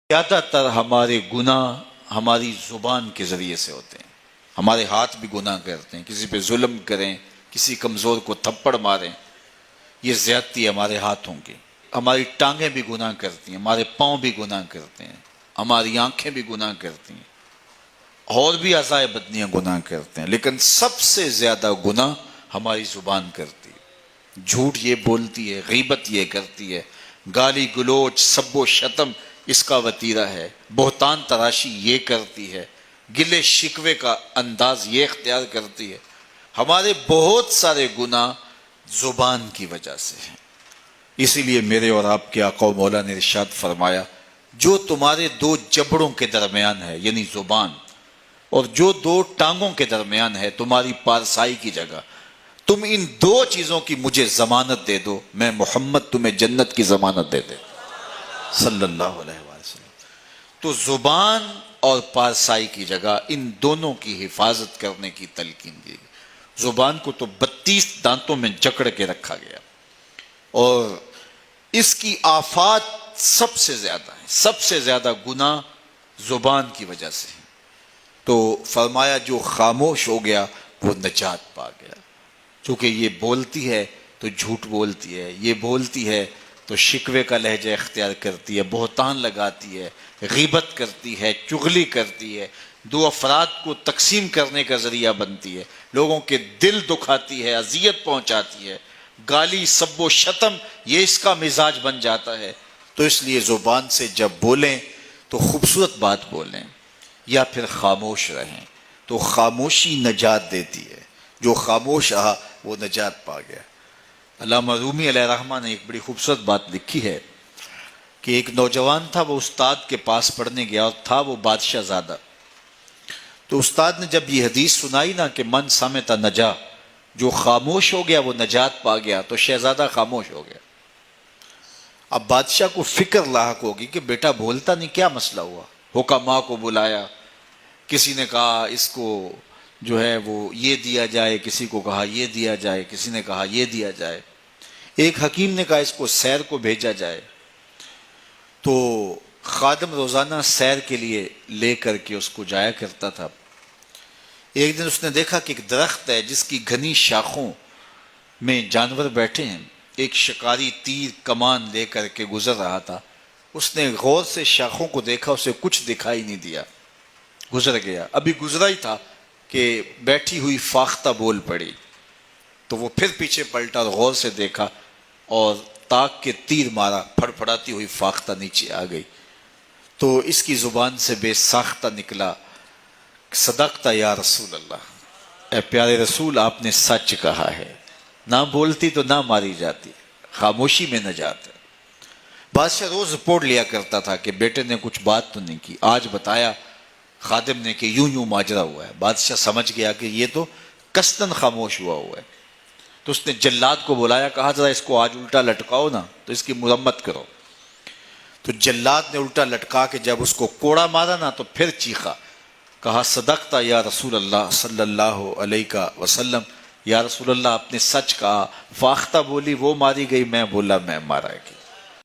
زیادہ تر ہمارے گناہ ہماری زبان کے ذریعے سے ہوتے ہیں. ہمارے ہاتھ بھی گناہ کرتے ہیں، کسی پہ ظلم کریں، کسی کمزور کو تھپڑ ماریں، یہ زیادتی ہمارے ہاتھوں کی. ہماری ٹانگیں بھی گناہ کرتی ہیں، ہمارے پاؤں بھی گناہ کرتے ہیں، ہماری آنکھیں بھی گناہ کرتی ہیں، اور بھی اعضائے بدنیاں گناہ کرتے ہیں، لیکن سب سے زیادہ گناہ ہماری زبان کرتی ہے. جھوٹ یہ بولتی ہے، غیبت یہ کرتی ہے، گالی گلوچ سب و شتم اس کا وتیرہ ہے، بہتان تراشی یہ کرتی ہے، گلے شکوے کا انداز یہ اختیار کرتی ہے. ہمارے بہت سارے گناہ زبان کی وجہ سے ہیں. اسی لیے میرے اور آپ کے آقا و مولا نے ارشاد فرمایا، جو تمہارے دو جبڑوں کے درمیان ہے یعنی زبان، اور جو دو ٹانگوں کے درمیان ہے تمہاری پارسائی کی جگہ، تم ان دو چیزوں کی مجھے ضمانت دے دو، میں محمد تمہیں جنت کی ضمانت دے دے صلی اللہ علیہ وسلم. تو زبان اور پارسائی کی جگہ ان دونوں کی حفاظت کرنے کی تلقین دی گئی. زبان کو تو 32 دانتوں میں جکڑ کے رکھا گیا، اور اس کی آفات سب سے زیادہ ہیں، سب سے زیادہ گناہ زبان کی وجہ سے ہیں. تو فرمایا جو خاموش ہو گیا وہ نجات پا گیا. چونکہ یہ بولتی ہے تو جھوٹ بولتی ہے، یہ بولتی ہے تو شکوے کا لہجہ اختیار کرتی ہے، بہتان لگاتی ہے، غیبت کرتی ہے، چغلی کرتی ہے، دو افراد کو تقسیم کرنے کا ذریعہ بنتی ہے، لوگوں کے دل دکھاتی ہے، اذیت پہنچاتی ہے، گالی سب و شتم یہ اس کا مزاج بن جاتا ہے. تو اس لیے زبان سے جب بولیں تو خوبصورت بات بولیں یا پھر خاموش رہیں. تو خاموشی نجات دیتی ہے، جو خاموش رہا وہ نجات پا گیا. علامہ رومی علیہ الرحمہ نے ایک بڑی خوبصورت بات لکھی ہے کہ ایک نوجوان تھا، وہ استاد کے پاس پڑھنے گیا، اور تھا وہ بادشاہ زادہ. تو استاد نے جب یہ حدیث سنائی نا کہ من صامت نجا، جو خاموش ہو گیا وہ نجات پا گیا، تو شہزادہ خاموش ہو گیا. اب بادشاہ کو فکر لاحق ہوگی کہ بیٹا بولتا نہیں، کیا مسئلہ ہوا. حکماء کو بلایا، کسی نے کہا اس کو جو ہے وہ یہ دیا جائے، کسی کو کہا یہ دیا جائے، کسی نے کہا یہ دیا جائے. ایک حکیم نے کہا اس کو سیر کو بھیجا جائے. تو خادم روزانہ سیر کے لیے لے کر کے اس کو جایا کرتا تھا. ایک دن اس نے دیکھا کہ ایک درخت ہے جس کی گھنی شاخوں میں جانور بیٹھے ہیں. ایک شکاری تیر کمان لے کر کے گزر رہا تھا. اس نے غور سے شاخوں کو دیکھا، اسے کچھ دکھائی نہیں دیا، گزر گیا. ابھی گزرا ہی تھا کہ بیٹھی ہوئی فاختہ بول پڑی. تو وہ پھر پیچھے پلٹا اور غور سے دیکھا، اور تاک کے تیر مارا، پھڑ پھڑاتی ہوئی فاختہ نیچے آ گئی. تو اس کی زبان سے بے ساختہ نکلا، صدقت یا رسول اللہ، اے پیارے رسول آپ نے سچ کہا ہے. نہ بولتی تو نہ ماری جاتی، خاموشی میں نجات ہے. بادشاہ روز رپورٹ لیا کرتا تھا کہ بیٹے نے کچھ بات تو نہیں کی. آج بتایا خادم نے کہ یوں یوں ماجرا ہوا ہے. بادشاہ سمجھ گیا کہ یہ تو قصداً خاموش ہوا ہوا ہے. تو اس نے جلاد کو بلایا، کہا ذرا اس کو آج الٹا لٹکاؤ نا، تو اس کی مرمت کرو. تو جلاد نے الٹا لٹکا کے جب اس کو کوڑا مارا نا تو پھر چیخا، کہا صدقت یا رسول اللہ صلی اللہ علیہ وسلم، یا رسول اللہ آپ نے سچ کہا. فاختہ بولی وہ ماری گئی، میں بولا میں مارا گیا.